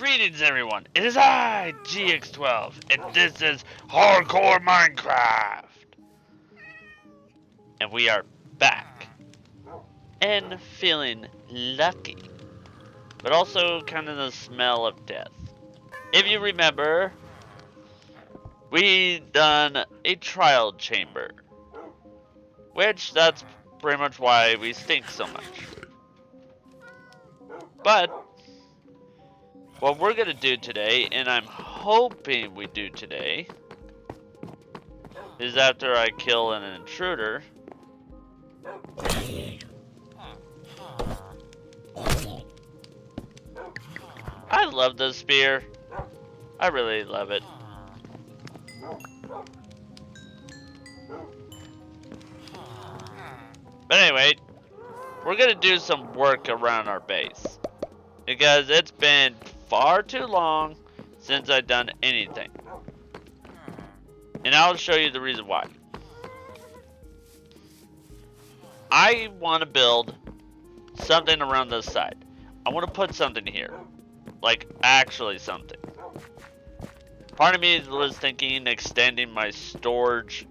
Greetings everyone, it is I, GX12, and this is Hardcore Minecraft! And we are back, and feeling lucky, but also kind of the smell of death. If you remember, we done a trial chamber, which that's pretty much why we stink so much. But what we're gonna do today, and I'm hoping we do today, is after I kill an intruder, I love this spear. I really love it. But anyway, we're gonna do some work around our base, because it's been far too long since I've done anything. And I'll show you the reason why. I want to build something around this side. I want to put something here. Like, actually something. Part of me was thinking extending my storage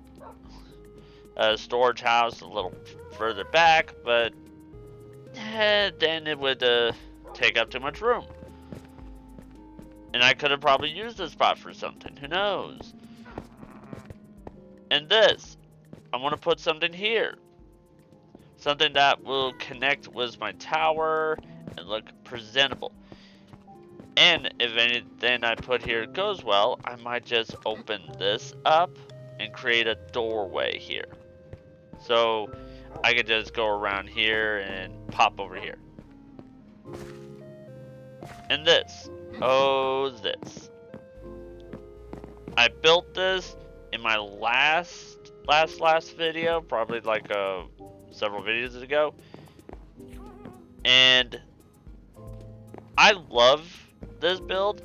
house a little further back, but then it would take up too much room. And I could have probably used this spot for something. Who knows? And this, I want to put something here. Something that will connect with my tower and look presentable. And if anything I put here goes well, I might just open this up and create a doorway here. So I could just go around here and pop over here. And this. Oh, this. I built this in my last video, probably like several videos ago. And I love this build.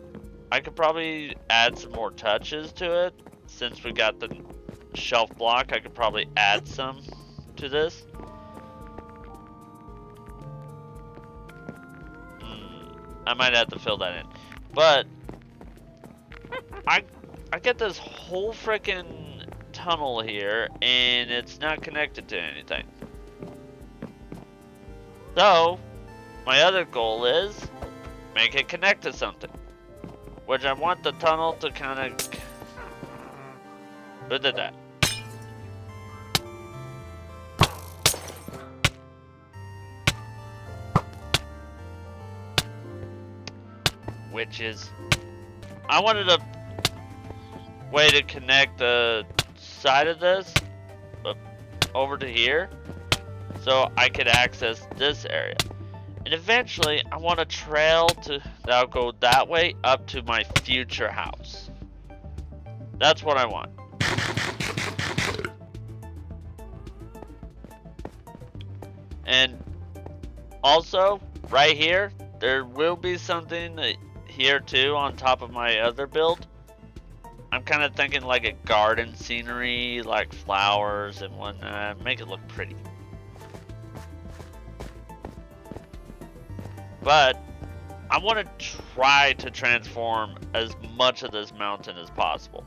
I could probably add some more touches to it. Since we got the shelf block, I could probably add some to this. I might have to fill that in. But I get this whole freaking tunnel here and it's not connected to anything. So my other goal is make it connect to something, which I want the tunnel to kind of look at that. Which is, I wanted a way to connect the side of this over to here so I could access this area. And eventually I want a trail that'll go that way up to my future house. That's what I want. And also right here there will be something here too on top of my other build. I'm kind of thinking like a garden scenery, like flowers and whatnot, make it look pretty. But I want to try to transform as much of this mountain as possible.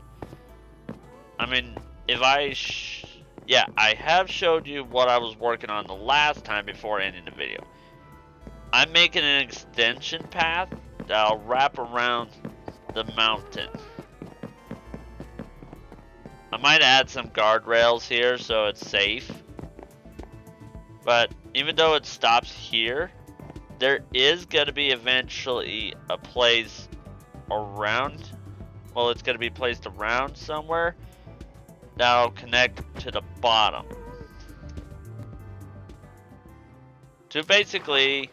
I mean, if I have showed you what I was working on the last time before ending the video. I'm making an extension path that'll wrap around the mountain. I might add some guardrails here so it's safe. But even though it stops here, there is going to be eventually a place around. Well, it's going to be placed around somewhere that'll connect to the bottom. To basically,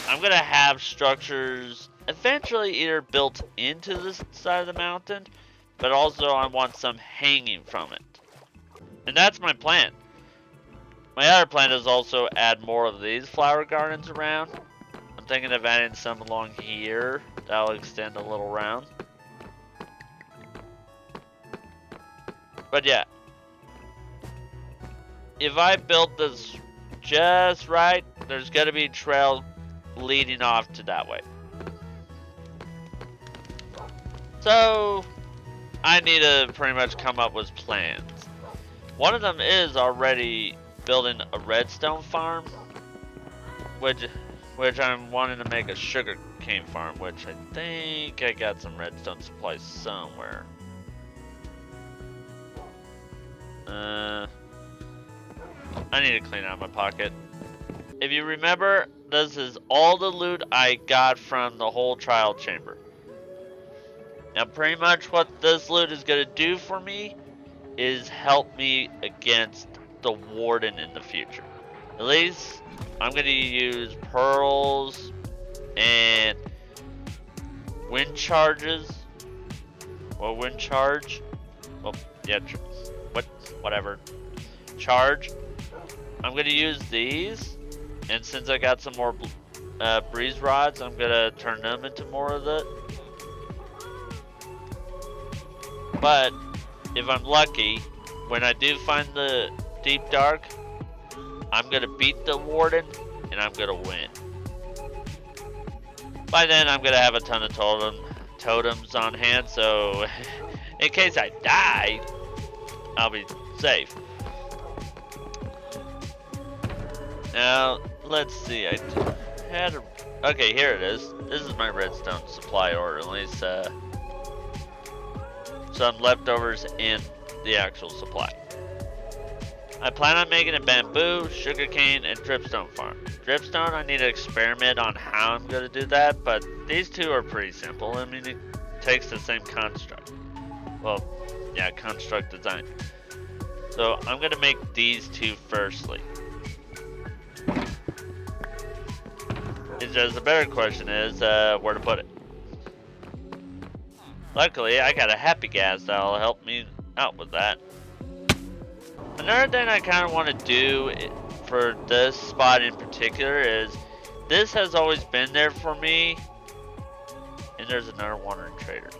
I'm going to have structures eventually either built into this side of the mountain, but also I want some hanging from it. And that's my plan. My other plan is also add more of these flower gardens around. I'm thinking of adding some along here that'll extend a little round. But yeah, if I built this just right, there's gonna be trail leading off to that way. So I need to pretty much come up with plans. One of them is already building a redstone farm, which I'm wanting to make a sugar cane farm, which I think I got some redstone supplies somewhere. I need to clean out my pocket. If you remember, this is all the loot I got from the whole trial chamber. Now pretty much what this loot is going to do for me is help me against the warden in the future. At least I'm going to use pearls and wind charges. Well, wind charge. Oh, yeah, whatever. Charge. I'm going to use these. And since I got some more breeze rods, I'm going to turn them into more of it. But if I'm lucky, when I do find the deep dark, I'm going to beat the warden and I'm going to win. By then, I'm going to have a ton of totems on hand, so in case I die, I'll be safe. Now, let's see. I had a... Okay, here it is. This is my redstone supply order. At least some leftovers in the actual supply. I plan on making a bamboo, sugarcane, and dripstone farm. Dripstone, I need to experiment on how I'm going to do that, but these two are pretty simple. I mean, it takes the same construct. Well, yeah, construct design. So I'm going to make these two firstly. It's just the better question is where to put it. Luckily, I got a happy gas that'll help me out with that. Another thing I kind of want to do for this spot in particular is this has always been there for me. And there's another wandering trader.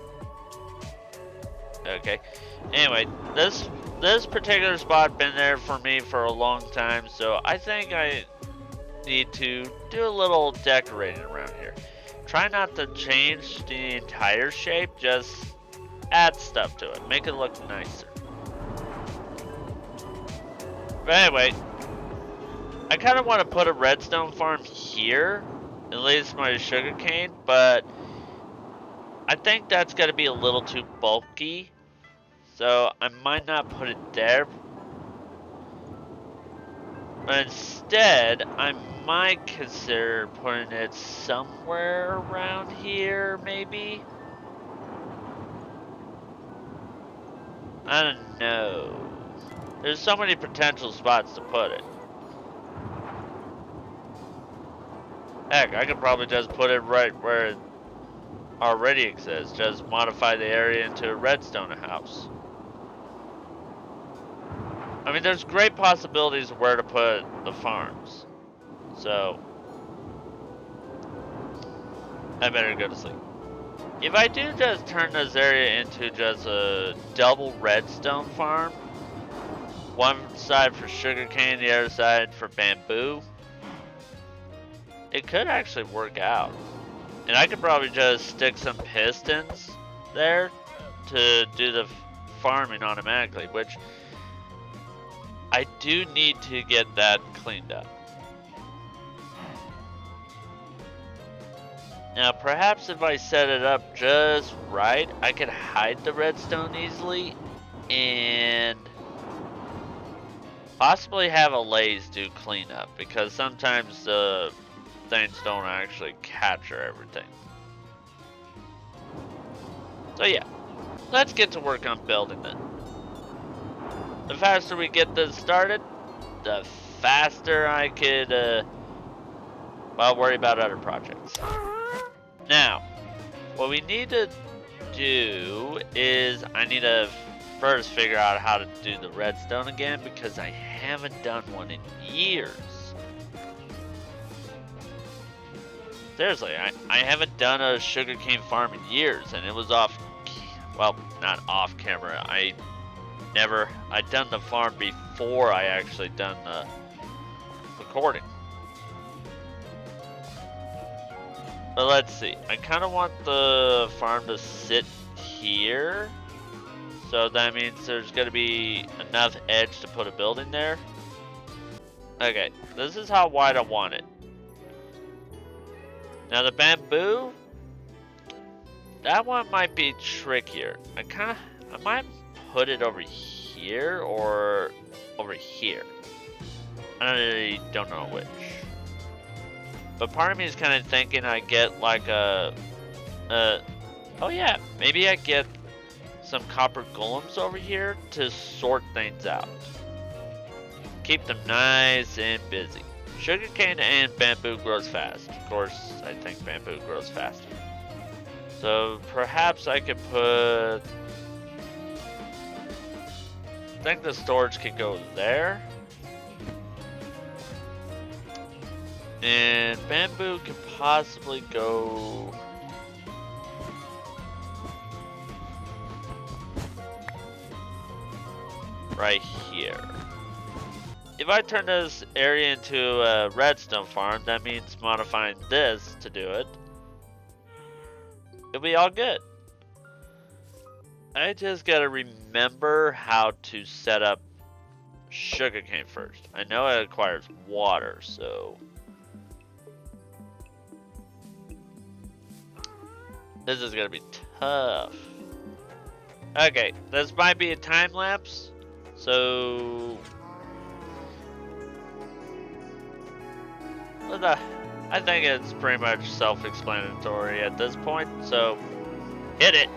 Okay. Anyway, this particular spot been there for me for a long time, so I think I need to do a little decorating around here. Try not to change the entire shape, just add stuff to it, make it look nicer. But anyway, I kind of want to put a redstone farm here, at least my sugarcane, but I think that's going to be a little too bulky, so I might not put it there. But instead, I might consider putting it somewhere around here, maybe? I don't know. There's so many potential spots to put it. Heck, I could probably just put it right where it already exists. Just modify the area into a redstone house. I mean, there's great possibilities of where to put the farms. So, I better go to sleep. If I do just turn this area into just a double redstone farm, one side for sugarcane, the other side for bamboo, it could actually work out. And I could probably just stick some pistons there to do the farming automatically, which I do need to get that cleaned up. Now, perhaps if I set it up just right, I could hide the redstone easily and possibly have a Laze do cleanup, because sometimes the things don't actually capture everything. So yeah, let's get to work on building it. The faster we get this started, the faster I could, well, worry about other projects. Now, what we need to do is I need to first figure out how to do the redstone again, because I haven't done one in years. Seriously, I haven't done a sugarcane farm in years, and it was off, well, not off camera. I'd done the farm before I actually done the recording. But let's see. I kind of want the farm to sit here. So that means there's going to be enough edge to put a building there. Okay, this is how wide I want it. Now the bamboo, that one might be trickier. I might put it over here or over here. I really don't know which. But part of me is kind of thinking I get like oh yeah, maybe I get some copper golems over here to sort things out. Keep them nice and busy. Sugarcane and bamboo grows fast. Of course, I think bamboo grows faster. So perhaps I could put... I think the storage could go there. And bamboo could possibly go... right here. If I turn this area into a redstone farm, that means modifying this to do it. It'll be all good. I just gotta remember how to set up sugarcane first. I know it requires water, so... this is gonna be tough. Okay, this might be a time lapse, so... I think it's pretty much self-explanatory at this point, so hit it.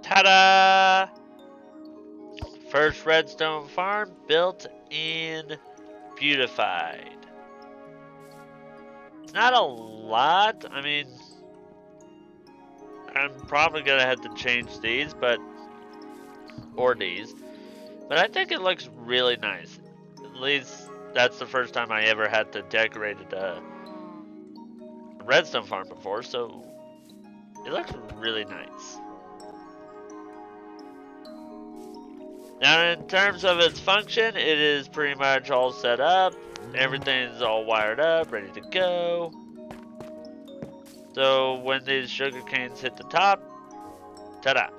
Ta-da! First redstone farm built and beautified. It's not a lot. I mean, I'm probably gonna have to change these, but but I think it looks really nice. At least that's the first time I ever had to decorate a redstone farm before, so it looks really nice. Now, in terms of its function, it is pretty much all set up. Everything's all wired up, ready to go. So when these sugar canes hit the top, ta-da!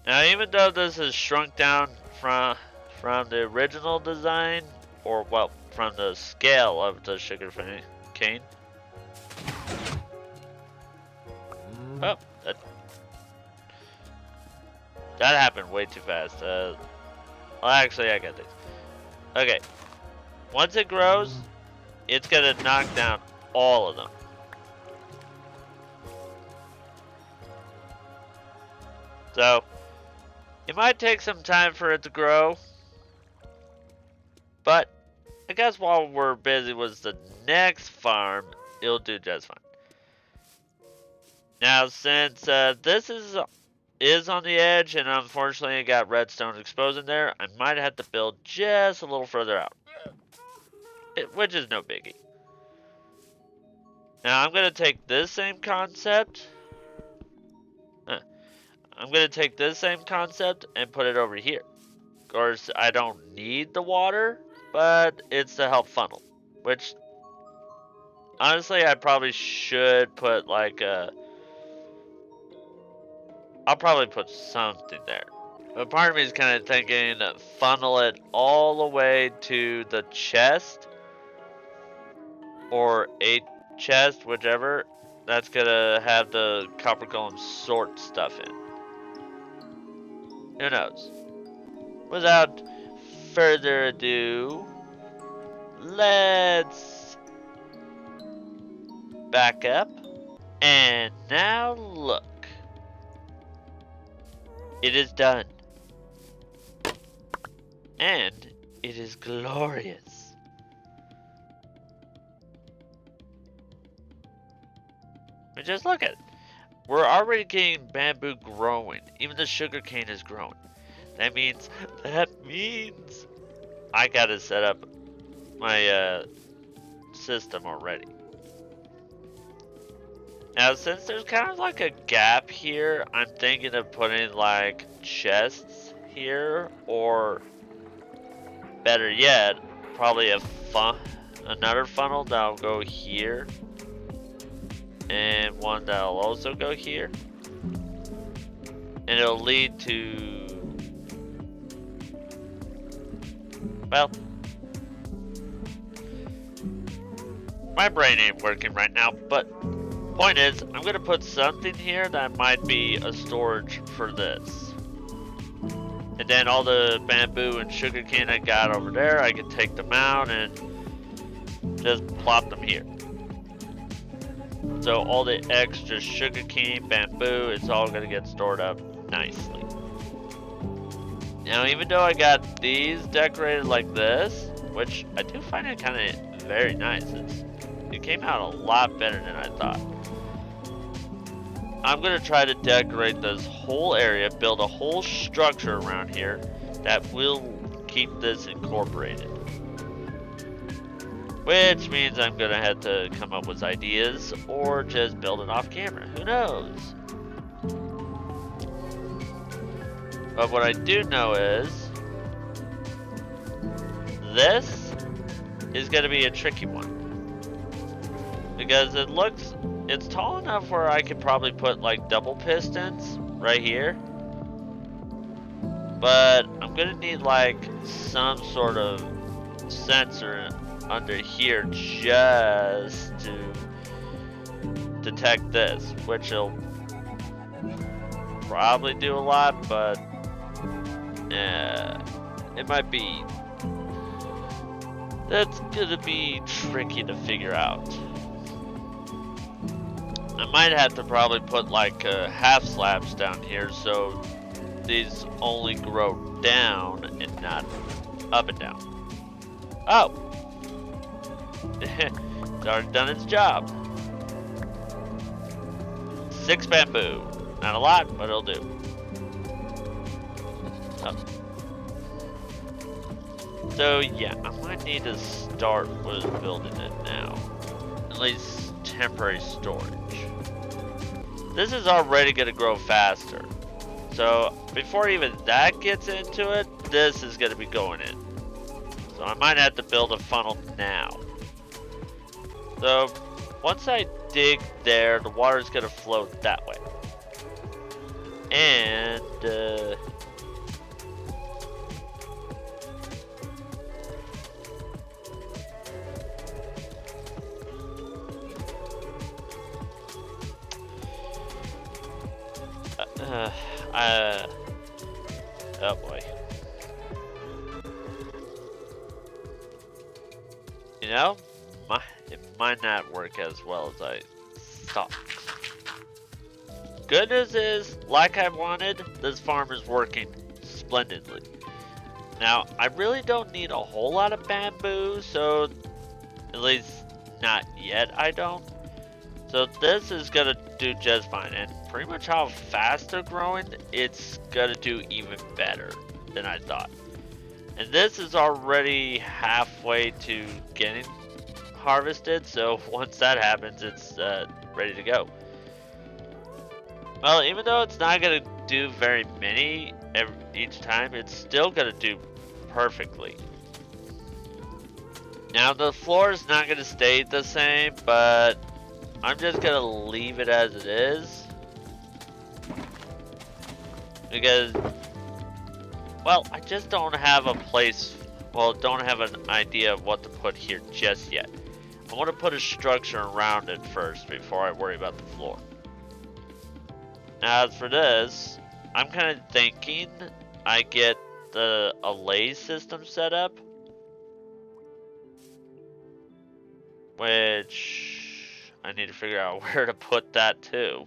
Now, even though this is shrunk down from the original design, or well, from the scale of the sugar cane. Oh, that happened way too fast. Well, actually, I got this. Okay. Once it grows, it's gonna knock down all of them. So, it might take some time for it to grow. But, I guess while we're busy with the next farm, it'll do just fine. Now, since this is on the edge, and unfortunately it got redstone exposed in there, I might have to build just a little further out. Which is no biggie. Now I'm going to take this same concept. I'm going to take this same concept and put it over here. Of course, I don't need the water, but it's to help funnel. Which, honestly, I probably should put like a... I'll probably put something there. But part of me is kind of thinking funnel it all the way to the chest. Or a chest, whichever. That's gonna have the copper golem sort stuff in. Who knows? Without further ado, let's back up. And now look. It is done. And it is glorious. I mean, just look at it. We're already getting bamboo growing. Even the sugarcane is growing. That means I gotta set up my system already. Now, since there's kind of like a gap here, I'm thinking of putting like chests here, or better yet, probably another funnel that'll go here, and one that'll also go here, and it'll lead to, well, my brain ain't working right now, but point is, I'm gonna put something here that might be a storage for this. And then all the bamboo and sugarcane I got over there, I can take them out and just plop them here. So all the extra sugarcane, bamboo, it's all gonna get stored up nicely. Now, even though I got these decorated like this, which I do find it kind of very nice, it came out a lot better than I thought. I'm gonna try to decorate this whole area, build a whole structure around here that will keep this incorporated. Which means I'm gonna have to come up with ideas or just build it off camera. Who knows? But what I do know is this is gonna be a tricky one. Because it's tall enough where I could probably put like double pistons right here. But I'm gonna need like some sort of sensor under here just to detect this, which will probably do a lot, but it might be, that's gonna be tricky to figure out. I might have to probably put like half slabs down here so these only grow down and not up and down. Oh! It's already done its job. 6 bamboo. Not a lot, but it'll do. Oh. So yeah, I might need to start with building it now. At least temporary storage. This is already going to grow faster. So before even that gets into it, this is going to be going in. So I might have to build a funnel now. So once I dig there, the water is going to float that way. And oh boy. You know, it might not work as well as I thought. Good news is, like I wanted, this farm is working splendidly. Now, I really don't need a whole lot of bamboo, so at least not yet I don't. So this is gonna do just fine, and pretty much how fast they're growing, it's gonna do even better than I thought. And this is already halfway to getting harvested, so once that happens, it's ready to go. Well, even though it's not gonna do very many each time, it's still gonna do perfectly. Now the floor is not gonna stay the same, but I'm just gonna leave it as it is. Because, well, I just don't have a place, well, don't have an idea of what to put here just yet. I want to put a structure around it first before I worry about the floor. Now as for this, I'm kind of thinking I get the allay system set up. Which I need to figure out where to put that too.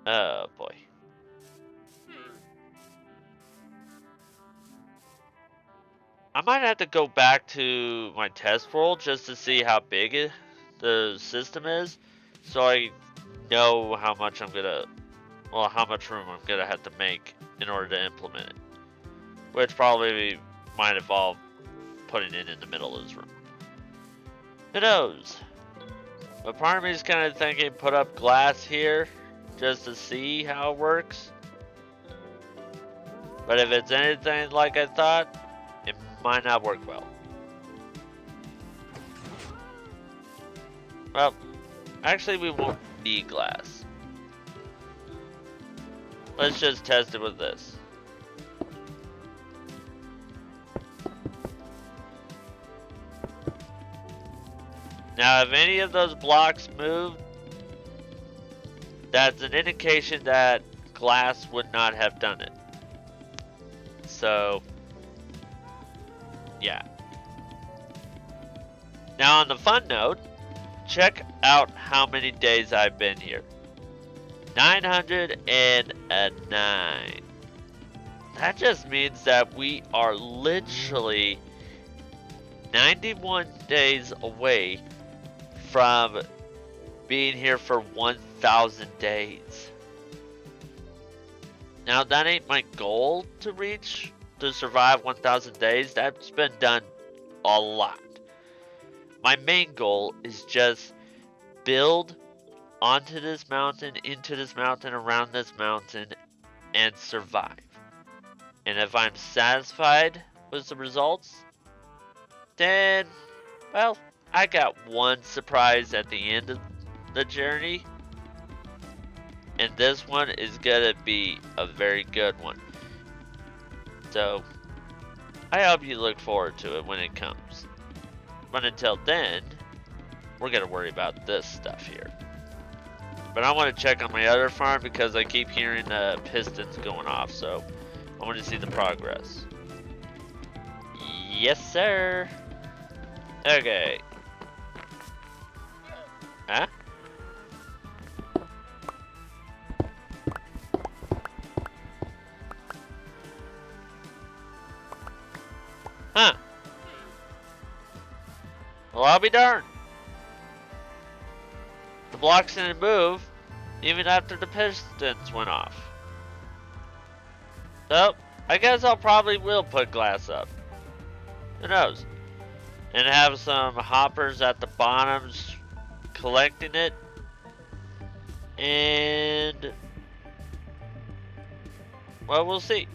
Oh boy. I might have to go back to my test world just to see how big the system is, so I know how much I'm gonna, well, how much room I'm gonna have to make in order to implement it. Which probably might involve putting it in the middle of this room. Who knows? But part of me is kind of thinking put up glass here just to see how it works. But if it's anything like I thought, it might not work well. Well, actually we won't need glass. Let's just test it with this. Now if any of those blocks move, that's an indication that glass would not have done it. So, yeah. Now on the fun note, check out how many days I've been here. 909. That just means that we are literally 91 days away from being here for 1,000 days. Now that ain't my goal to reach, to survive 1,000 days. That's been done a lot. My main goal is just build onto this mountain, into this mountain, around this mountain, and survive. And if I'm satisfied with the results, then, well, I got one surprise at the end of the journey. And this one is gonna be a very good one. So, I hope you look forward to it when it comes. But until then, we're gonna worry about this stuff here. But I want to check on my other farm because I keep hearing pistons going off, so I want to see the progress. Yes, sir. Okay. Huh? Huh. Well, I'll be darned. The blocks didn't move, even after the pistons went off. So, I guess I'll probably will put glass up. Who knows? And have some hoppers at the bottoms collecting it. And, well, we'll see.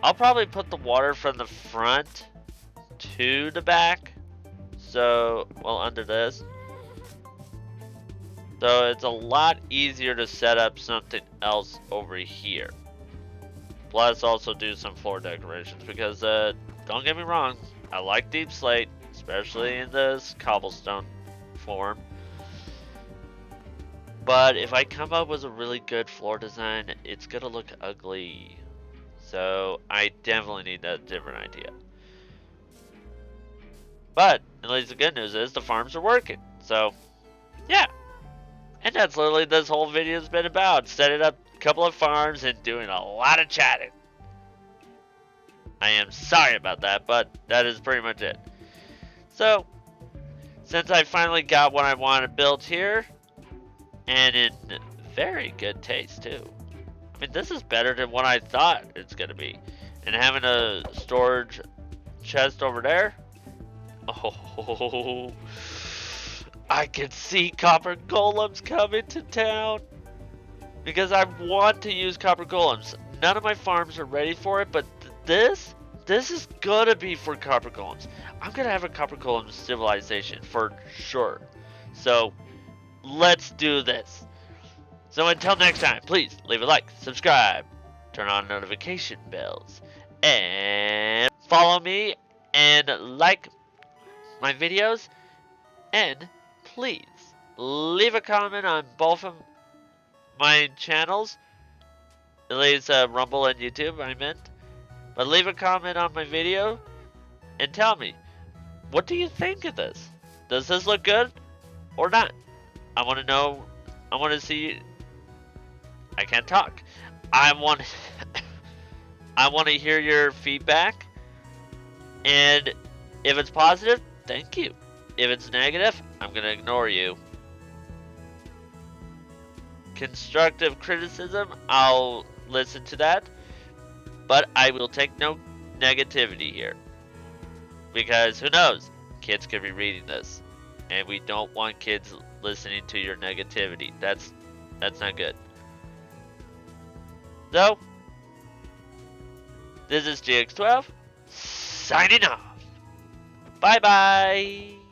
I'll probably put the water from the front to the back. So, well, under this. So it's a lot easier to set up something else over here. Plus also do some floor decorations because don't get me wrong, I like deep slate, especially in this cobblestone form. But if I come up with a really good floor design, it's gonna look ugly. So I definitely need a different idea. But at least the good news is the farms are working. So yeah. And that's literally this whole video has been about. Setting up a couple of farms and doing a lot of chatting. I am sorry about that, but that is pretty much it. So, since I finally got what I wanted built here, and in very good taste too. I mean, this is better than what I thought it's going to be. And having a storage chest over there. Oh, I can see copper golems coming to town. Because I want to use copper golems. None of my farms are ready for it, but this is gonna be for copper golems. I'm gonna have a copper golem civilization for sure. So, let's do this. So until next time, please leave a like, subscribe, turn on notification bells, and follow me and like my videos, and please leave a comment on both of my channels At least Rumble and YouTube, I meant. But leave a comment on my video and tell me, what do you think of this? Does this look good or not? I want to know. I want to see. I can't talk. I want. I want to hear your feedback. And if it's positive, thank you. If it's negative, I'm gonna ignore you. Constructive criticism, I'll listen to that. But I will take no negativity here. Because who knows? Kids could be reading this. And we don't want kids listening to your negativity. That's not good. So, this is GX12, signing off. Bye bye!